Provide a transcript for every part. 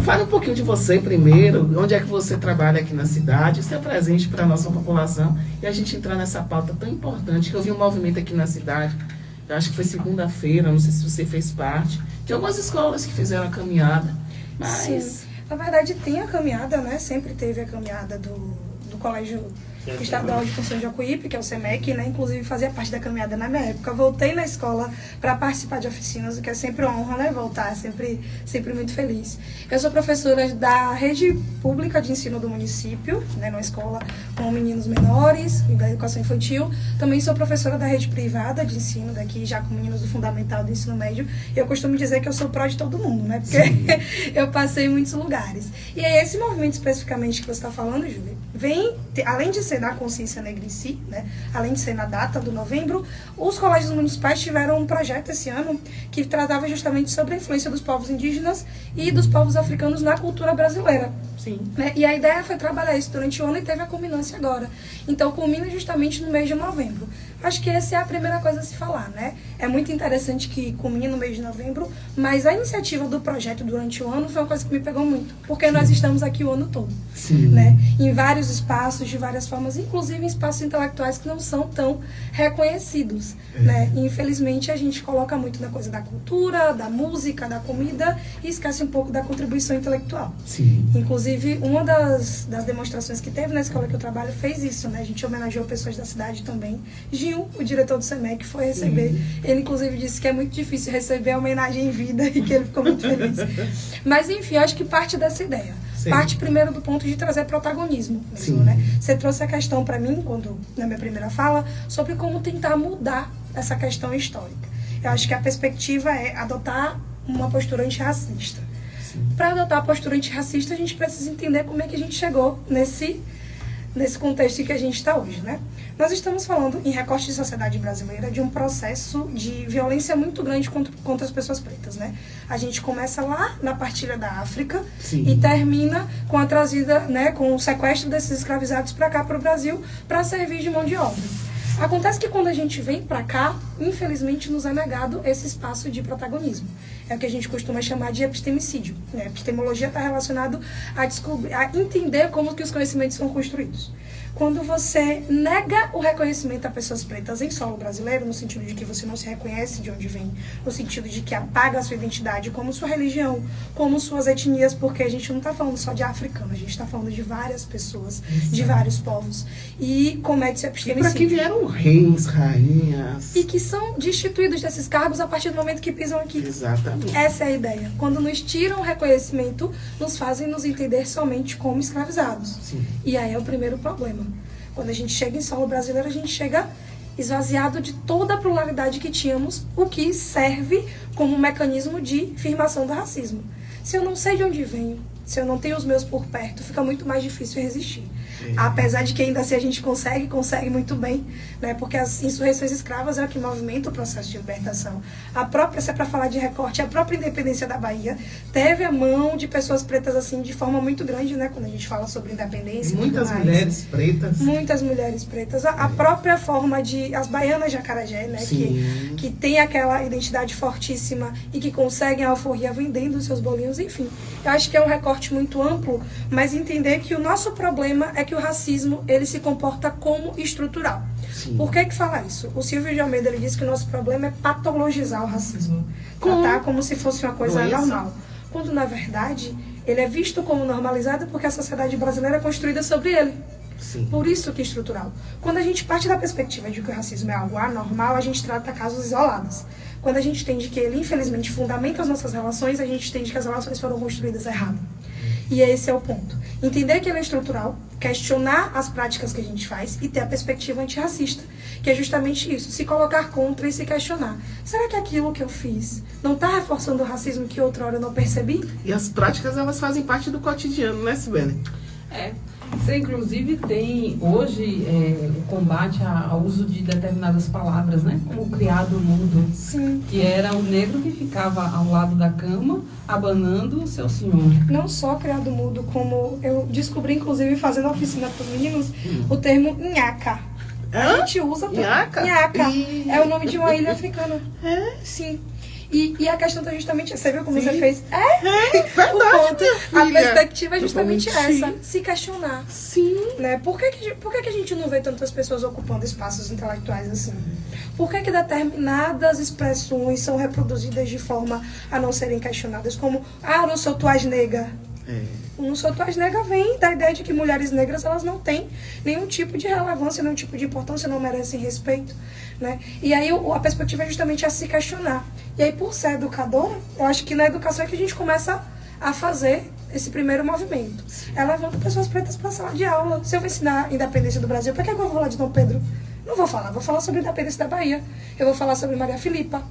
fale um pouquinho de você primeiro, onde é que você trabalha aqui na cidade, ser presente para a nossa população e a gente entrar nessa pauta tão importante, que eu vi um movimento aqui na cidade, eu acho que foi segunda-feira, não sei se você fez parte, de algumas escolas que fizeram a caminhada, mas... Sim. Na verdade tem a caminhada, né? Sempre teve a caminhada do Colégio Estadual de Construção de Jacuípe, que é o SEMEC, né? Inclusive fazia parte da caminhada na minha época. Voltei na escola para participar de oficinas, o que é sempre uma honra, né? Voltar, sempre muito feliz. Eu sou professora da rede pública de ensino do município, né? Numa escola com meninos menores, da educação infantil. Também sou professora da rede privada de ensino daqui, já com meninos do fundamental do ensino médio. E eu costumo dizer que eu sou pró de todo mundo, né? Porque eu passei em muitos lugares. E aí esse movimento especificamente que você está falando, Júlia, vem, além de ser na consciência negra em si, né? Além de ser na data do novembro, os colégios municipais tiveram um projeto esse ano que tratava justamente sobre a influência dos povos indígenas e dos povos africanos na cultura brasileira. Sim. Né? E a ideia foi trabalhar isso durante o ano e teve a culminância agora. Então, culmina justamente no mês de novembro. Acho que essa é a primeira coisa a se falar, né? É muito interessante que culmine no mês de novembro, mas a iniciativa do projeto durante o ano foi uma coisa que me pegou muito, porque nós estamos aqui o ano todo, né? Em vários espaços, de várias formas, inclusive em espaços intelectuais que não são tão reconhecidos, né? E, infelizmente, a gente coloca muito na coisa da cultura, da música, da comida e esquece um pouco da contribuição intelectual. Sim. Inclusive, uma das demonstrações que teve na escola que eu trabalho fez isso, né? A gente homenageou pessoas da cidade também. Gil, o diretor do SEMEC, foi receber. Ele, inclusive, disse que é muito difícil receber a homenagem em vida e que ele ficou muito feliz. Mas, enfim, acho que parte dessa ideia. Sim. Parte primeiro do ponto de trazer protagonismo mesmo, né? Você trouxe a questão para mim, na minha primeira fala, sobre como tentar mudar essa questão histórica. Eu acho que a perspectiva é adotar uma postura antirracista. Para adotar a postura antirracista, a gente precisa entender como é que a gente chegou nesse contexto em que a gente está hoje, né? Nós estamos falando, em recorte de sociedade brasileira, de um processo de violência muito grande contra as pessoas pretas, né? A gente começa lá na partilha da África e termina com a trazida, né, com o sequestro desses escravizados para cá, para o Brasil, para servir de mão de obra. Acontece que quando a gente vem para cá, infelizmente nos é negado esse espaço de protagonismo. É o que a gente costuma chamar de epistemicídio, né? Epistemologia está relacionado a entender como que os conhecimentos são construídos. Quando você nega o reconhecimento a pessoas pretas em solo brasileiro, no sentido de que você não se reconhece de onde vem, no sentido de que apaga a sua identidade como sua religião, como suas etnias, porque a gente não está falando só de africano, a gente está falando de várias pessoas, de vários povos, e comete-se epistemicídio. E para que vieram reis, rainhas. E que são destituídos desses cargos a partir do momento que pisam aqui. Exatamente. Essa é a ideia. Quando nos tiram o reconhecimento, nos fazem nos entender somente como escravizados. Sim. E aí é o primeiro problema. Quando a gente chega em solo brasileiro, a gente chega esvaziado de toda a pluralidade que tínhamos, o que serve como um mecanismo de firmação do racismo. Se eu não sei de onde venho, se eu não tenho os meus por perto, fica muito mais difícil resistir. Apesar de que ainda assim a gente consegue muito bem, né? Porque as insurreições escravas é o que movimenta o processo de libertação. A própria, se é para falar de recorte, a própria independência da Bahia teve a mão de pessoas pretas assim de forma muito grande, né? Quando a gente fala sobre independência. Muitas mulheres pretas. Muitas mulheres pretas. A própria forma de... As baianas de Acarajé, né? Que tem aquela identidade fortíssima e que conseguem a alforria vendendo os seus bolinhos, enfim. Eu acho que é um recorte muito amplo, mas entender que o nosso problema é que o racismo, ele se comporta como estrutural. Sim. Por que fala isso? O Silvio de Almeida, ele diz que o nosso problema é patologizar o racismo. Tratar como se fosse uma coisa normal. Quando, na verdade, ele é visto como normalizado porque a sociedade brasileira é construída sobre ele. Sim. Por isso que é estrutural. Quando a gente parte da perspectiva de que o racismo é algo anormal, a gente trata casos isolados. Quando a gente entende que ele, infelizmente, fundamenta as nossas relações, a gente entende que as relações foram construídas errado. E esse é o ponto. Entender que ele é estrutural, questionar as práticas que a gente faz e ter a perspectiva antirracista, que é justamente isso, se colocar contra e se questionar. Será que aquilo que eu fiz não está reforçando o racismo que outrora eu não percebi? E as práticas, elas fazem parte do cotidiano, né, Sibeli? Você, inclusive, tem hoje o combate ao uso de determinadas palavras, né? Como o criado mudo. Sim. Que era o negro que ficava ao lado da cama, abanando o seu senhor. Não só criado mudo, como eu descobri, inclusive, fazendo oficina para os meninos, o termo nhaca. A gente usa... Nhaca? Nhaca. É o nome de uma ilha africana. Sim. E a questão tá justamente... Você viu como você fez? Verdade. A perspectiva é justamente totalmente. essa, se questionar. Sim. Né? Por que a gente não vê tantas pessoas ocupando espaços intelectuais assim? Por que determinadas expressões são reproduzidas de forma a não serem questionadas? Como, não sou tu és nega. O não sou tu és nega vem da ideia de que mulheres negras elas não têm nenhum tipo de relevância, nenhum tipo de importância, não merecem respeito. Né? E aí a perspectiva é justamente a se questionar. E aí, por ser educadora, eu acho que na educação é que a gente começa a fazer esse primeiro movimento. Ela levanta pessoas pretas para a sala de aula. Se eu vou ensinar a independência do Brasil, para que eu vou falar de Dom Pedro? Não vou falar sobre a independência da Bahia. Eu vou falar sobre Maria Filipa.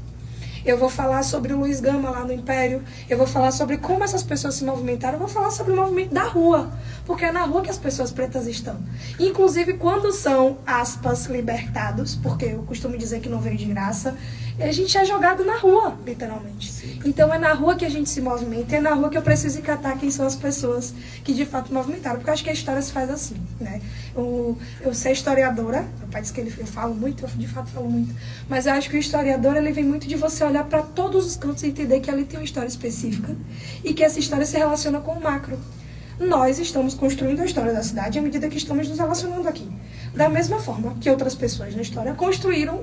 Eu vou falar sobre o Luiz Gama lá no Império. Eu vou falar sobre como essas pessoas se movimentaram. Eu vou falar sobre o movimento da rua. Porque é na rua que as pessoas pretas estão. Inclusive, quando são, aspas, libertados, porque eu costumo dizer que não veio de graça, a gente é jogado na rua, literalmente. Sim. Então é na rua que a gente se movimenta, é na rua que eu preciso encatar quem são as pessoas que de fato movimentaram, porque eu acho que a história se faz assim, né? Eu sou historiadora, meu pai diz que eu falo muito, eu de fato falo muito, mas eu acho que o historiador ele vem muito de você olhar para todos os cantos e entender que ali tem uma história específica e que essa história se relaciona com o macro. Nós estamos construindo a história da cidade à medida que estamos nos relacionando aqui. Da mesma forma que outras pessoas na história construíram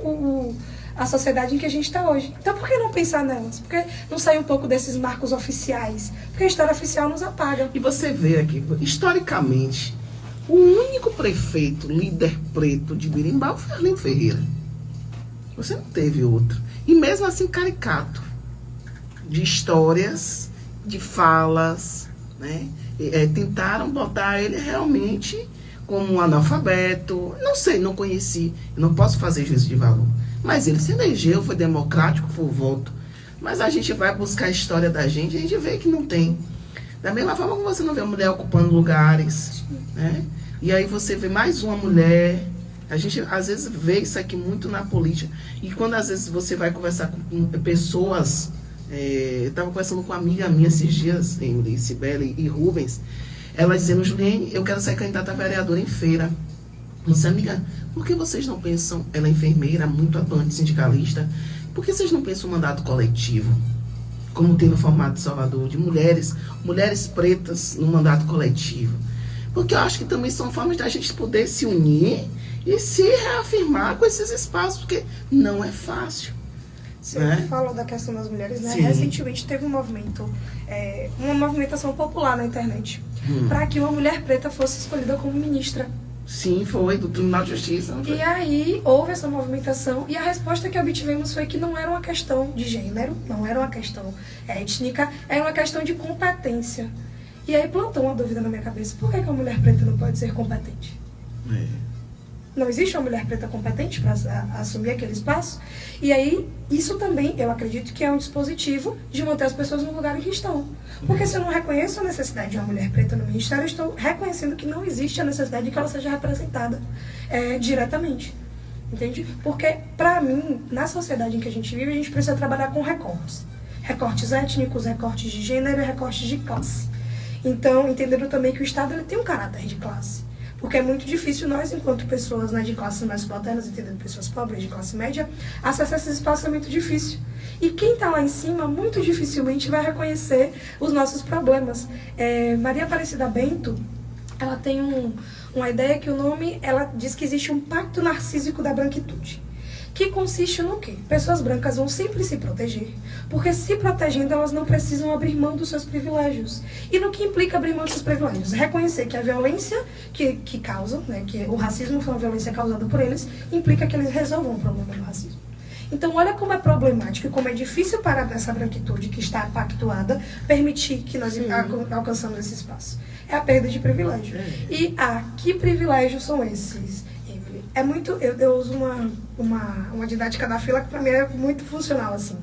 a sociedade em que a gente está hoje. Então, por que não pensar nelas? Por que não sair um pouco desses marcos oficiais? Porque a história oficial nos apaga. E você vê aqui, historicamente, o único prefeito, líder preto de Birimbau foi Arlindo Ferreira. Você não teve outro. E mesmo assim, caricato. De histórias, de falas, né? Tentaram botar ele realmente como um analfabeto. Não sei, não conheci. Eu não posso fazer juízo de valor. Mas ele se elegeu, foi democrático, foi o voto. Mas a gente vai buscar a história da gente e a gente vê que não tem. Da mesma forma que você não vê a mulher ocupando lugares, né? E aí você vê mais uma mulher. A gente às vezes vê isso aqui muito na política. E quando às vezes você vai conversar com pessoas... eu estava conversando com uma amiga minha esses dias, Emily, Cibele e Rubens. Ela dizendo, Juliane, eu quero ser candidata a vereadora em Feira. Eu disse, amiga, por que vocês não pensam, ela é enfermeira, muito atuante sindicalista, por que vocês não pensam um mandato coletivo? Como tem no formato de Salvador, de mulheres pretas no mandato coletivo. Porque eu acho que também são formas da gente poder se unir e se reafirmar com esses espaços, porque não é fácil. Você falou da questão das mulheres, né? Sim. Recentemente teve um movimento, uma movimentação popular na internet, para que uma mulher preta fosse escolhida como ministra. Sim, foi, do Tribunal de Justiça. Não foi? E aí houve essa movimentação e a resposta que obtivemos foi que não era uma questão de gênero, não era uma questão étnica, era uma questão de competência. E aí plantou uma dúvida na minha cabeça, por que a mulher preta não pode ser competente? Não existe uma mulher preta competente para assumir aquele espaço? E aí, isso também, eu acredito que é um dispositivo de manter as pessoas no lugar em que estão. Porque se eu não reconheço a necessidade de uma mulher preta no ministério, eu estou reconhecendo que não existe a necessidade de que ela seja representada diretamente. Entende? Porque, para mim, na sociedade em que a gente vive, a gente precisa trabalhar com recortes. Recortes étnicos, recortes de gênero e recortes de classe. Então, entendendo também que o Estado ele tem um caráter de classe. Porque é muito difícil nós, enquanto pessoas, né, de classes mais subalternas, entendendo pessoas pobres, de classe média, acessar esses espaços é muito difícil. E quem está lá em cima, muito dificilmente vai reconhecer os nossos problemas. Maria Aparecida Bento, ela tem uma ideia que o nome, ela diz que existe um pacto narcísico da branquitude. Que consiste no quê? Pessoas brancas vão sempre se proteger, porque se protegendo elas não precisam abrir mão dos seus privilégios. E no que implica abrir mão dos seus privilégios? Reconhecer que a violência que causam, né, que o racismo foi uma violência causada por eles, implica que eles resolvam o problema do racismo. Então, olha como é problemático e como é difícil para essa branquitude que está pactuada permitir que nós alcançamos esse espaço. É a perda de privilégio. E que privilégios são esses? É muito, eu uso uma didática da fila que para mim é muito funcional, assim.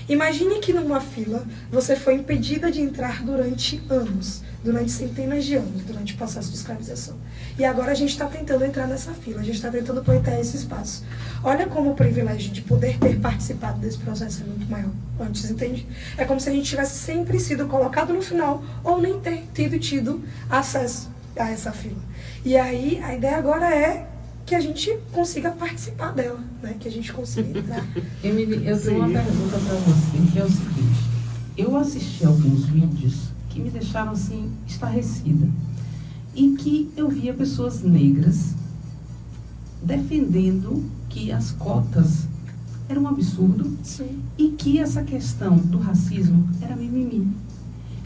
Imagine que numa fila você foi impedida de entrar durante anos, durante centenas de anos, durante o processo de escravização. E agora a gente está tentando entrar nessa fila, a gente está tentando pleitear esse espaço. Olha como o privilégio de poder ter participado desse processo é muito maior antes, entende? É como se a gente tivesse sempre sido colocado no final ou nem ter tido acesso a essa fila. E aí a ideia agora é que a gente consiga participar dela, né? Que a gente consiga entrar. Emily, eu tenho uma pergunta para você, que é o seguinte. Eu assisti alguns vídeos que me deixaram assim estarrecida, em que eu via pessoas negras defendendo que as cotas eram um absurdo. Sim. E que essa questão do racismo era mimimi.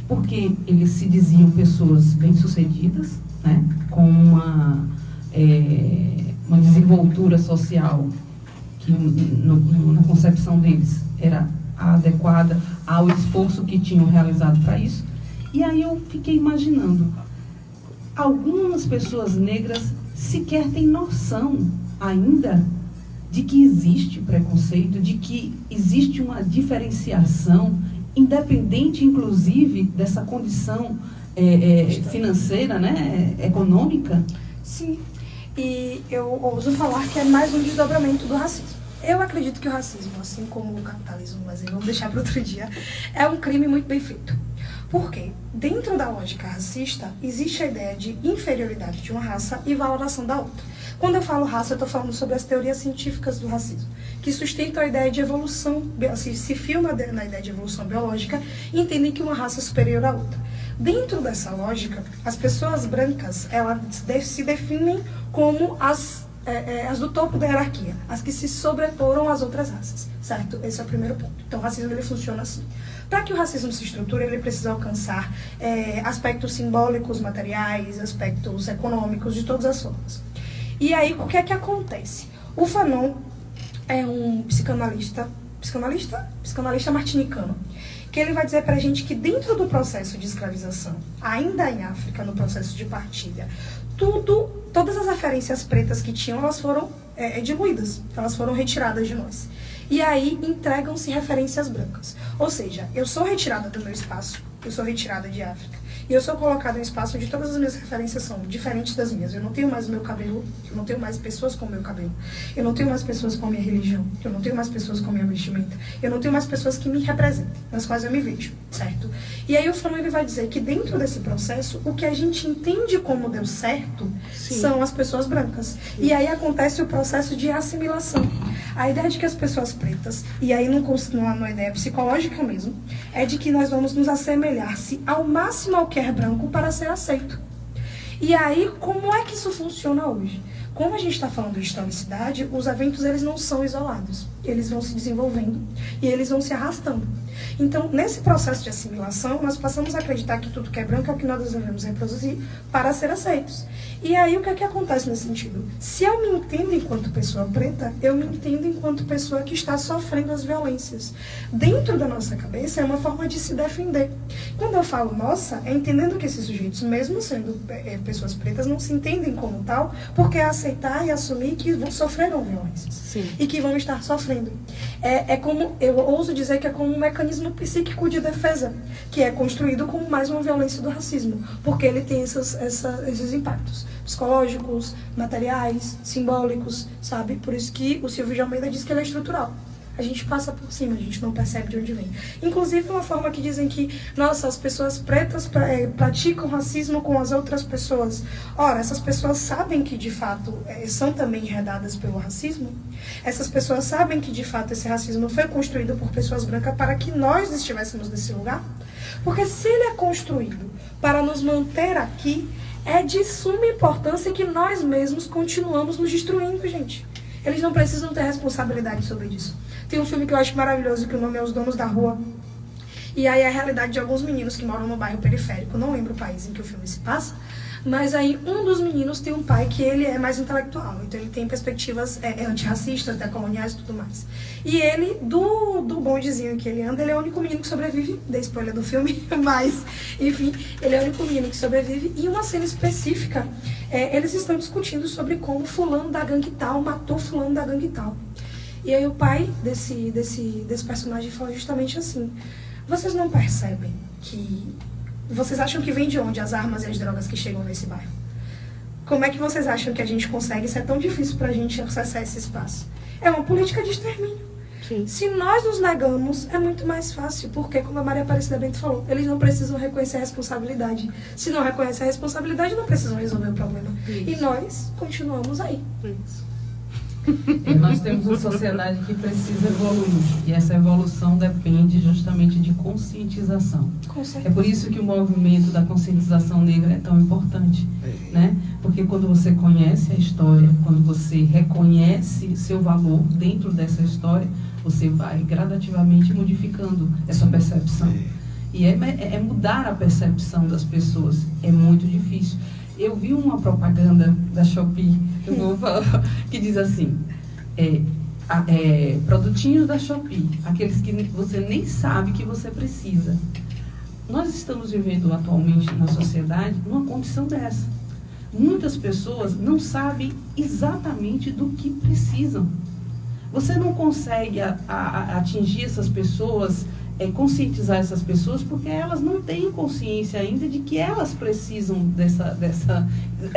Porque eles se diziam pessoas bem-sucedidas, né, com uma desenvoltura social que, na concepção deles, era adequada ao esforço que tinham realizado para isso. E aí eu fiquei imaginando, algumas pessoas negras sequer têm noção ainda de que existe preconceito, de que existe uma diferenciação, independente, inclusive, dessa condição financeira, né, econômica. Sim, e eu ouso falar que é mais um desdobramento do racismo. Eu acredito que o racismo, assim como o capitalismo, mas vamos deixar para outro dia, é um crime muito bem feito. Por quê? Dentro da lógica racista, existe a ideia de inferioridade de uma raça e valoração da outra. Quando eu falo raça, eu estou falando sobre as teorias científicas do racismo, que sustentam a ideia de evolução, se fiam na ideia de evolução biológica e entendem que uma raça é superior à outra. Dentro dessa lógica, as pessoas brancas, elas se definem como as do topo da hierarquia, as que se sobreporam às outras raças, certo? Esse é o primeiro ponto. Então, o racismo ele funciona assim. Para que o racismo se estruture, ele precisa alcançar aspectos simbólicos, materiais, aspectos econômicos, de todas as formas. E aí, o que é que acontece? O Fanon é um psicanalista martinicano, que ele vai dizer pra gente que dentro do processo de escravização, ainda em África, no processo de partilha, todas as referências pretas que tinham, elas foram diluídas, elas foram retiradas de nós. E aí entregam-se referências brancas. Ou seja, eu sou retirada do meu espaço, eu sou retirada de África. E eu sou colocada em um espaço onde todas as minhas referências são diferentes das minhas. Eu não tenho mais o meu cabelo, eu não tenho mais pessoas com o meu cabelo. Eu não tenho mais pessoas com a minha religião. Eu não tenho mais pessoas com a minha vestimenta. Eu não tenho mais pessoas que me representem, nas quais eu me vejo, certo? E aí o Fanon ele vai dizer que dentro desse processo, o que a gente entende como deu certo são as pessoas brancas. E aí acontece o processo de assimilação. A ideia de que as pessoas pretas, e aí numa ideia psicológica mesmo, é de que nós vamos nos assemelhar-se ao máximo ao que é branco para ser aceito. E aí, como é que isso funciona hoje? Como a gente está falando de historicidade, os eventos eles não são isolados. Eles vão se desenvolvendo e eles vão se arrastando. Então, nesse processo de assimilação, nós passamos a acreditar que tudo que é branco é o que nós devemos reproduzir para ser aceitos. E aí, o que é que acontece nesse sentido? Se eu me entendo enquanto pessoa preta, eu me entendo enquanto pessoa que está sofrendo as violências. Dentro da nossa cabeça, é uma forma de se defender. Quando eu falo nossa, é entendendo que esses sujeitos, mesmo sendo pessoas pretas, não se entendem como tal, porque é aceitar e assumir que sofreram violências. Sim. E que vão estar sofrendo. É como, eu ouso dizer que é como um mecanismo psíquico de defesa, que é construído como mais uma violência do racismo, porque ele tem esses impactos psicológicos, materiais, simbólicos, sabe? Por isso que o Silvio de Almeida diz que ele é estrutural. A gente passa por cima, a gente não percebe de onde vem. Inclusive, uma forma que dizem que, nossa, as pessoas pretas praticam racismo com as outras pessoas. Ora, essas pessoas sabem que, de fato, são também enredadas pelo racismo. Essas pessoas sabem que, de fato, esse racismo foi construído por pessoas brancas para que nós estivéssemos nesse lugar. Porque se ele é construído para nos manter aqui, é de suma importância que nós mesmos continuamos nos destruindo, gente. Eles não precisam ter responsabilidade sobre isso. Tem um filme que eu acho maravilhoso, que o nome é Os Donos da Rua. E aí é a realidade de alguns meninos que moram no bairro periférico. Não lembro o país em que o filme se passa. Mas aí um dos meninos tem um pai que ele é mais intelectual. Então ele tem perspectivas antirracistas, decoloniais e tudo mais. E ele, do bondezinho que ele anda, ele é o único menino que sobrevive. Dei spoiler do filme, mas, enfim, ele é o único menino que sobrevive. E uma cena específica, eles estão discutindo sobre como fulano da gangue tal matou fulano da gangue tal. E aí o pai desse personagem fala justamente assim: vocês não percebem que... Vocês acham que vem de onde as armas e as drogas que chegam nesse bairro? Como é que vocês acham que a gente consegue? Isso é tão difícil pra gente acessar esse espaço. É uma política de extermínio. Sim. Se nós nos negamos, é muito mais fácil, porque, como a Maria Aparecida Bento falou, eles não precisam reconhecer a responsabilidade. Se não reconhecem a responsabilidade, não precisam resolver o problema. Isso. E nós continuamos aí. Isso. Nós temos uma sociedade que precisa evoluir. E essa evolução depende justamente de conscientização. Com É certeza. por isso que o movimento da conscientização negra é tão importante, né? Porque quando você conhece a história, quando você reconhece seu valor dentro dessa história, você vai gradativamente modificando essa percepção. E é mudar a percepção das pessoas. É muito difícil. Eu vi uma propaganda da Shopee, eu vou falar, que diz assim, produtinhos da Shopee, aqueles que você nem sabe que você precisa. Nós estamos vivendo atualmente na sociedade numa condição dessa. Muitas pessoas não sabem exatamente do que precisam. Você não consegue atingir essas pessoas, conscientizar essas pessoas, porque elas não têm consciência ainda de que elas precisam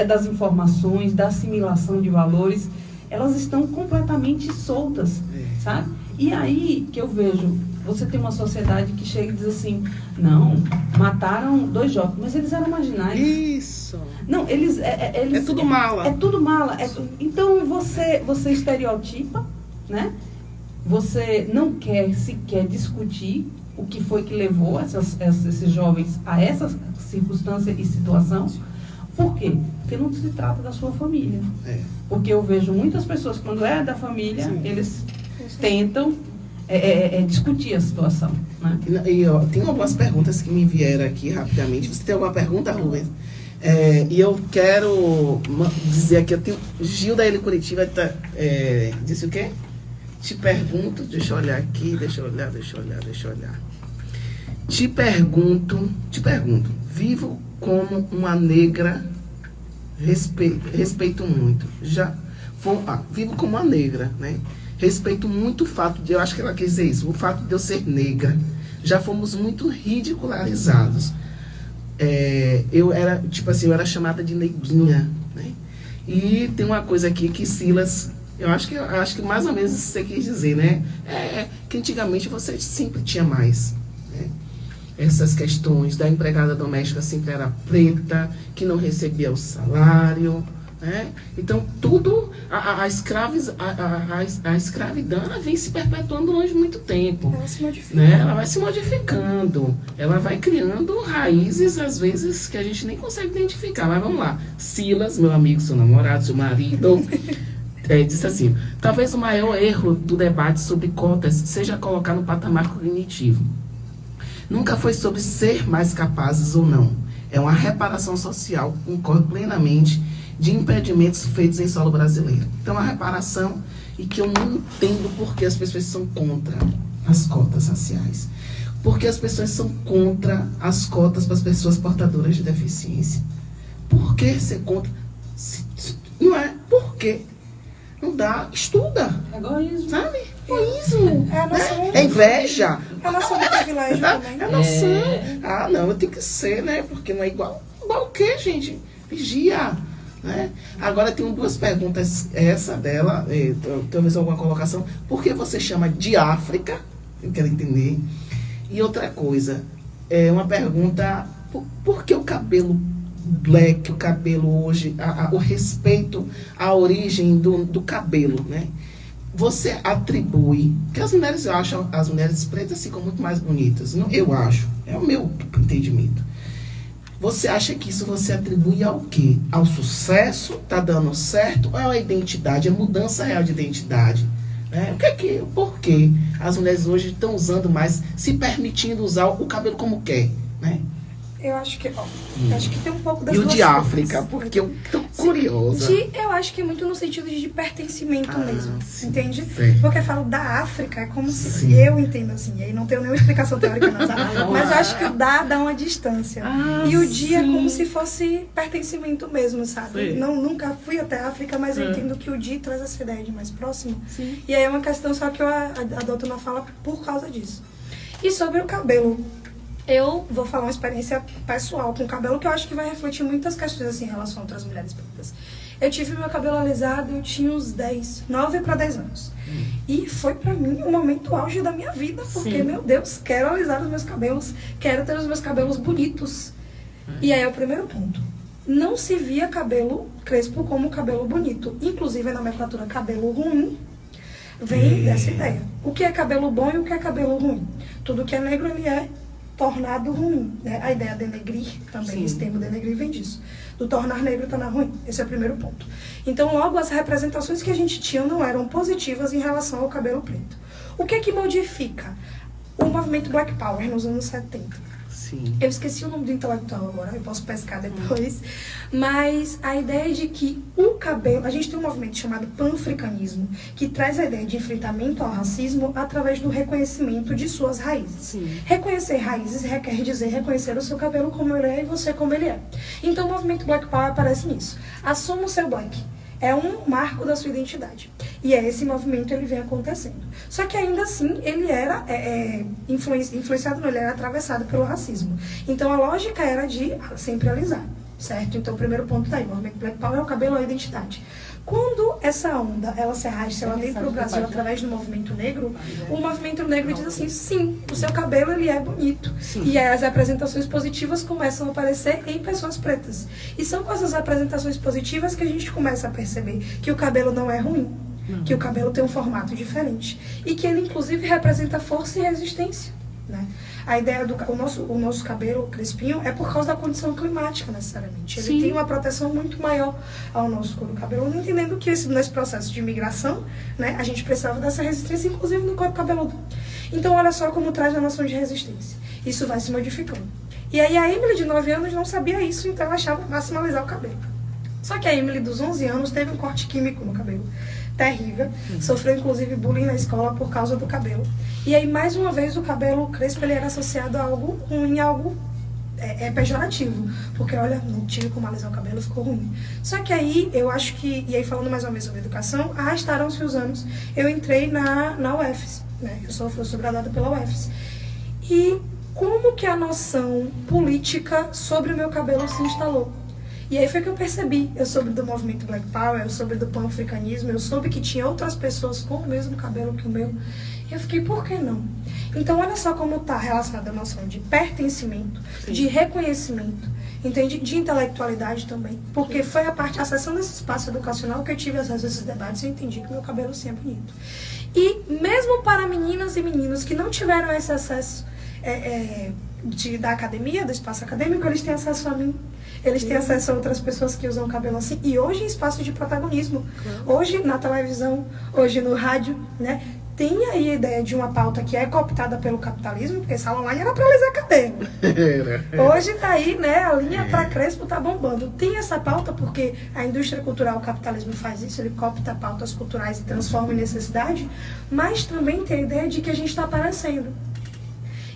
das informações, da assimilação de valores. Elas estão completamente soltas, sabe? E aí que eu vejo, você tem uma sociedade que chega e diz assim, não, mataram 2 jovens, mas eles eram marginais. Isso. Não, eles... É tudo mala. É tudo mala. Então você estereotipa, né? Você não quer sequer discutir o que foi que levou esses jovens a essa circunstância e situação. Por quê? Porque não se trata da sua família. Porque eu vejo muitas pessoas, quando é da família, Sim. eles tentam discutir a situação, né? Tem algumas perguntas que me vieram aqui rapidamente. Você tem alguma pergunta, Rubens? E eu quero dizer aqui, eu tenho Gil da Ele Curitiba, disse o quê? Te pergunto, deixa eu olhar aqui, deixa eu olhar. Te pergunto, vivo como uma negra, respeito muito. Vivo como uma negra, né? Respeito muito o fato de, eu acho que ela quer dizer isso, o fato de eu ser negra. Já fomos muito ridicularizados. Eu era chamada de neguinha, né? E tem uma coisa aqui que Silas... Eu acho que mais ou menos isso você quis dizer, né? Que antigamente você sempre tinha mais, né? Essas questões da empregada doméstica sempre era preta, que não recebia o salário, né? Então, tudo, a escravidão ela vem se perpetuando durante muito tempo. Ela se modifica. Né? Ela vai se modificando, ela vai criando raízes, às vezes, que a gente nem consegue identificar. Mas vamos lá. Silas, meu amigo, seu namorado, seu marido... disse assim, talvez o maior erro do debate sobre cotas seja colocar no patamar cognitivo. Nunca foi sobre ser mais capazes ou não. É uma reparação social, concordo plenamente, de impedimentos feitos em solo brasileiro. Então, a reparação, e que eu não entendo por que as pessoas são contra as cotas raciais. Porque as pessoas são contra as cotas para as pessoas portadoras de deficiência. Por que ser contra? Não é? Por quê? Não dá, estuda. Egoísmo. Sabe? Egoísmo. É a noção. É inveja. É a noção do privilégio também. É a noção. Não, tem que ser, né? Porque não é igual. Igual o quê, gente? Vigia. Né? Agora tem 2 perguntas. Essa dela, talvez alguma colocação. Por que você chama de África? Eu quero entender. E outra coisa, uma pergunta. Por que o cabelo black, o cabelo hoje, o respeito à origem do cabelo, né? Você atribui, que as mulheres acham as mulheres pretas ficam muito mais bonitas, não? Eu acho, é o meu entendimento. Você acha que isso você atribui ao quê? Ao sucesso? Tá dando certo? Ou é a identidade, a mudança real de identidade? Né? Por que as mulheres hoje estão usando mais, se permitindo usar o cabelo como quer, né? Eu acho que tem um pouco das duas coisas. E o de África, coisas. Porque eu tô curiosa. Eu acho que muito no sentido de pertencimento mesmo, sim, entende? sim. Porque eu falo da África, é como se Sim. eu entendo assim, e aí não tenho nenhuma explicação teórica não, tá? Mas eu acho que o dá uma distância. E o dia é como se fosse pertencimento mesmo, sabe? Sim. Nunca fui até a África, mas eu entendo que o dia traz essa ideia de mais próximo. Sim. E aí é uma questão só que eu adoto na fala por causa disso. E sobre o cabelo, eu vou falar uma experiência pessoal com o cabelo que eu acho que vai refletir muitas questões assim, em relação a outras mulheres pretas. Eu tive meu cabelo alisado, eu tinha uns 9 para 10 anos. E foi pra mim um momento auge da minha vida, porque, meu Deus, quero alisar os meus cabelos, quero ter os meus cabelos bonitos. E aí é o primeiro ponto. não se via cabelo crespo como cabelo bonito. Inclusive, a nomenclatura cabelo ruim vem dessa ideia. O que é cabelo bom e o que é cabelo ruim? Tudo que é negro, ele é tornado ruim, né? A ideia de denegrir também, esse termo denegrir vem disso. Do tornar negro tornar ruim. Esse é o primeiro ponto. Então, logo, as representações que a gente tinha não eram positivas em relação ao cabelo preto. O que é que modifica? O movimento Black Power nos anos 70. Sim. Eu esqueci o nome do intelectual agora, eu posso pescar depois. Mas a ideia de que o cabelo... A gente tem um movimento chamado panafricanismo, que traz a ideia de enfrentamento ao racismo através do reconhecimento de suas raízes. Sim. Reconhecer raízes quer dizer reconhecer o seu cabelo como ele é e você como ele é. Então o movimento Black Power aparece nisso. Assuma o seu black. É um marco da sua identidade. E é esse movimento, ele vem acontecendo. Só que ainda assim, ele era influenciado, não, ele era atravessado pelo racismo. Então a lógica era de sempre alisar, certo? Então o primeiro ponto daí, o movimento Black Power é o cabelo, é a identidade. Quando essa onda, ela se arrasta, ela vem para o Brasil através do movimento negro, o movimento negro diz assim, sim, o seu cabelo, ele é bonito. Sim. E aí as apresentações positivas começam a aparecer em pessoas pretas. E são com essas apresentações positivas que a gente começa a perceber que o cabelo não é ruim, que o cabelo tem um formato diferente. E que ele, inclusive, representa força e resistência, né? A ideia do o nosso cabelo crespinho é por causa da condição climática, necessariamente. Ele tem uma proteção muito maior ao nosso couro cabeludo, entendendo que nesse processo de migração, né, a gente precisava dessa resistência, inclusive no couro cabeludo. Então, olha só como traz a noção de resistência. Isso vai se modificando. E aí a Emily, de 9 anos, não sabia isso, então ela achava maximalizar o cabelo. Só que a Emily, dos 11 anos, teve um corte químico no cabelo. Terrível. Sofreu, inclusive, bullying na escola por causa do cabelo. E aí, mais uma vez, o cabelo crespo, ele era associado a algo ruim, algo pejorativo. Porque, olha, não tive como alisar o cabelo, ficou ruim. Só que aí, eu acho que, e aí falando mais uma vez sobre educação, arrastaram-se os anos. Eu entrei na UFES, né? Eu sou graduada pela UFES. E como que a noção política sobre o meu cabelo se instalou? E aí foi que eu percebi, eu soube do movimento Black Power, eu soube do pan-africanismo, eu soube que tinha outras pessoas com o mesmo cabelo que o meu. E eu fiquei, por que não? Então, olha só como está relacionada a noção de pertencimento, de reconhecimento, entende? De intelectualidade também. Porque foi a sessão desse espaço educacional que eu tive acesso a esses debates e eu entendi que meu cabelo sim é bonito. E mesmo para meninas e meninos que não tiveram esse acesso da academia, do espaço acadêmico, eles têm acesso a mim. Eles têm acesso a outras pessoas que usam cabelo assim. E hoje em espaço de protagonismo. Hoje na televisão, hoje no rádio, né? Tem aí a ideia de uma pauta que é cooptada pelo capitalismo, porque sala online era para alisar cabelo. Hoje tá aí, né? A linha para crespo tá bombando. Tem essa pauta porque a indústria cultural, o capitalismo faz isso, ele coopta pautas culturais e transforma em necessidade, mas também tem a ideia de que a gente está aparecendo.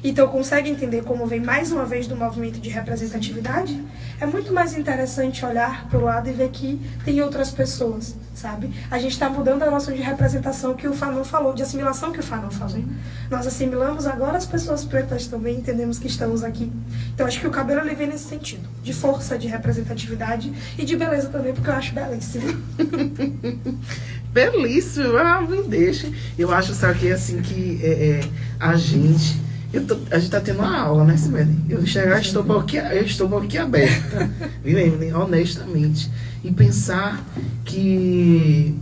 Então, consegue entender como vem mais uma vez do movimento de representatividade? É muito mais interessante olhar para o lado e ver que tem outras pessoas, sabe? A gente está mudando a noção de representação que o Fanon falou, de assimilação que o Fanon falou. Nós assimilamos agora as pessoas pretas também, entendemos que estamos aqui. Então, acho que o cabelo ele vem nesse sentido, de força, de representatividade e de beleza também, porque eu acho belíssimo. Belíssimo, me deixa. Eu acho, sabe, que assim, que a gente... a gente está tendo uma aula, né, Sibeli? Eu chegar, estou boquiaberta, viu, honestamente. E pensar que,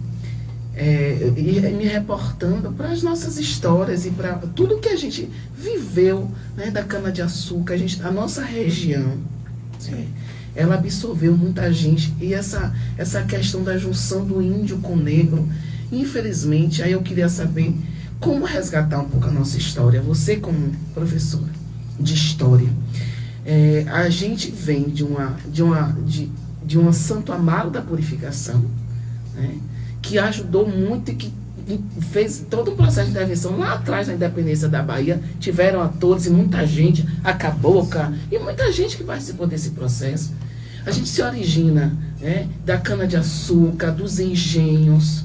me reportando para as nossas histórias e para tudo que a gente viveu, né, da cana-de-açúcar, a nossa região, ela absorveu muita gente. E essa questão da junção do índio com o negro, infelizmente, aí eu queria saber... Como resgatar um pouco a nossa história? Você, como professora de história, a gente vem de uma Santo Amaro da Purificação, né, que ajudou muito e que fez todo o processo de intervenção lá atrás na independência da Bahia. Tiveram atores e muita gente, a Cabocla, e muita gente que participou desse processo. A gente se origina, né, da cana-de-açúcar, dos engenhos.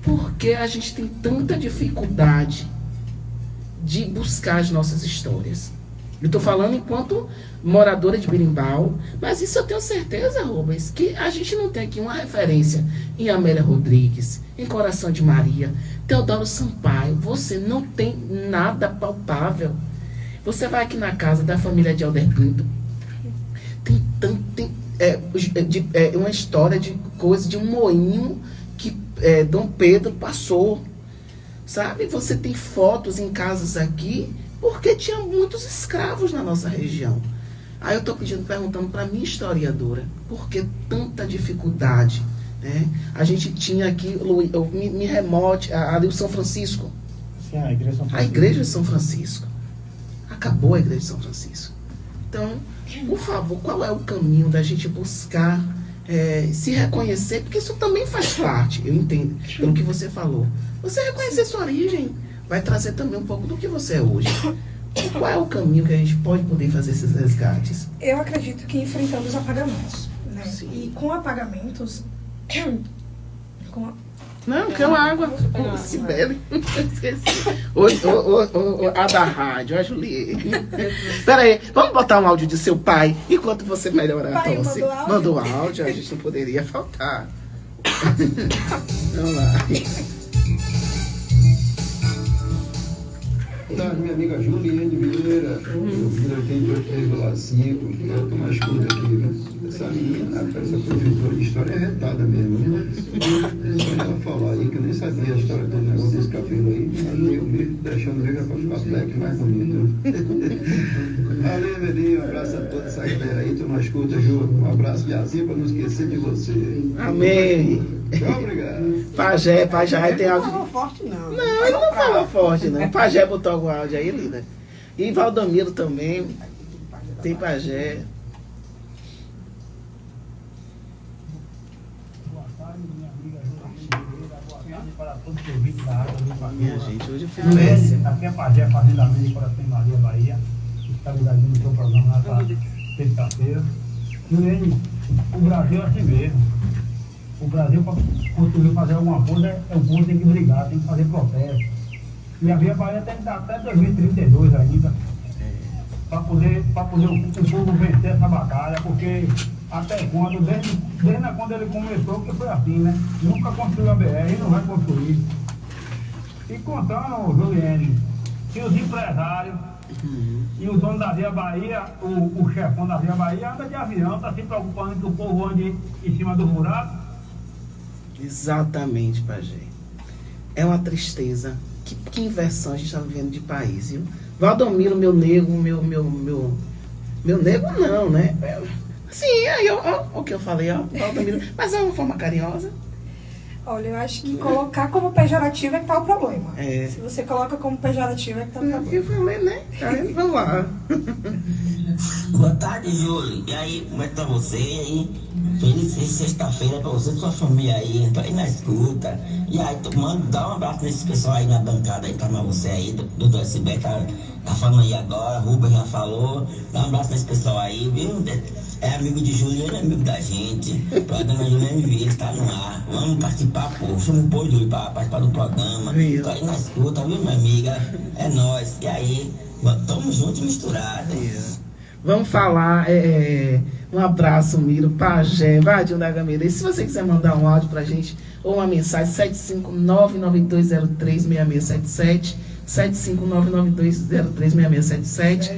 Por que a gente tem tanta dificuldade de buscar as nossas histórias? Eu estou falando enquanto moradora de Berimbau, mas isso eu tenho certeza, Rubens, que a gente não tem aqui uma referência em Amélia Rodrigues, em Coração de Maria, Teodoro Sampaio. Você não tem nada palpável. Você vai aqui na casa da família de Alder Pinto, uma história de coisa de um moinho que Dom Pedro passou, sabe? Você tem fotos em casas aqui, porque tinha muitos escravos na nossa região. Aí eu estou perguntando para minha historiadora, por que tanta dificuldade? Né? A gente tinha aqui, me remote, ali o São Francisco. Sim, a Igreja de São Francisco. A Igreja de São Francisco. Acabou a Igreja de São Francisco. Então, por favor, qual é o caminho da gente buscar se reconhecer? Porque isso também faz parte, eu entendo, pelo que você falou. Você reconhecer sua origem vai trazer também um pouco do que você é hoje. Qual é o caminho que a gente pode poder fazer esses resgates? Eu acredito que enfrentando os apagamentos, né? Sim. E com apagamentos... Não, que é uma água. Sibeli. Esqueci. A da rádio, a Juliette. Pera aí, vamos botar um áudio de seu pai enquanto você melhorar a Pai, tosse. Mandou áudio, a gente não poderia faltar. Vamos lá. Boa tarde, minha amiga Juliane Vieira. Eu tenho 8,5. Eu tô mais escuta aqui, né? Essa menina, essa professora de história é retada mesmo, né? Só ela falar aí, que eu nem sabia a história do negócio desse cabelo aí. Aí eu mesmo deixando ver pra ficar black mais bonito. Valeu, Evelinho. Um abraço a toda essa galera aí. Tu não escuta, Ju. Um abraço de azinha pra não esquecer de você. Amém. Muito obrigado. Pajé tem áudio. Não falou forte, não. Não, ele não falou forte, não. Pajé botou algum áudio aí, linda. E Valdomiro também. Tem Pajé. Boa tarde, minha amiga Juliana. Boa tarde para todos os ouvintes da Rádio do Bahia. Minha gente, hoje eu fiz péssimo. Aqui é Pajé, Fazenda Amiga de Coração Maria, Bahia. Está ligadinho no seu programa nessa sexta-feira. Juliane, o Brasil é assim mesmo. O Brasil, para conseguir fazer alguma coisa, o povo tem que brigar, tem que fazer protesto. E a Via Bahia tem que dar até 2032 ainda, para poder o povo vencer essa batalha, porque até quando, desde quando ele começou, que foi assim, né? Nunca construiu a BR e não vai construir. E contando, Juliane, que os empresários e o dono da Via Bahia, o chefão da Via Bahia, anda de avião, está se preocupando que o povo ande em cima do buraco. Exatamente, Pajé. É uma tristeza. Que inversão a gente está vivendo de país, viu? Valdomiro, meu nego, meu nego não, né? Sim, aí o que eu falei, ó, Valdomiro. Mas é uma forma carinhosa. Olha, eu acho que colocar como pejorativo é que tá o problema. É. Se você coloca como pejorativo é que tá o problema. Eu falei, né? Aí, vamos lá. Boa tarde, Júlio. E aí, como é que tá você aí? Feliz sexta-feira pra você e sua família aí. Tô aí na escuta. E aí, mano, dá um abraço nesse pessoal aí na bancada aí, pra você aí. Do SB tá falando aí agora, Rubens já falou. Dá um abraço nesse pessoal aí, viu? É amigo de Juliano, é amigo da gente. A dona Juliane Vieira tá no ar. Vamos participar, pô. Chama o povo, Júlio, pra participar do programa. Tô aí na escuta, viu, minha amiga? É nóis. E aí, tamo juntos e misturados. Vamos falar, um abraço, Miro, Pajé, Vadinho da Gameleira. E se você quiser mandar um áudio pra gente, ou uma mensagem, 75992036677, 75992036677.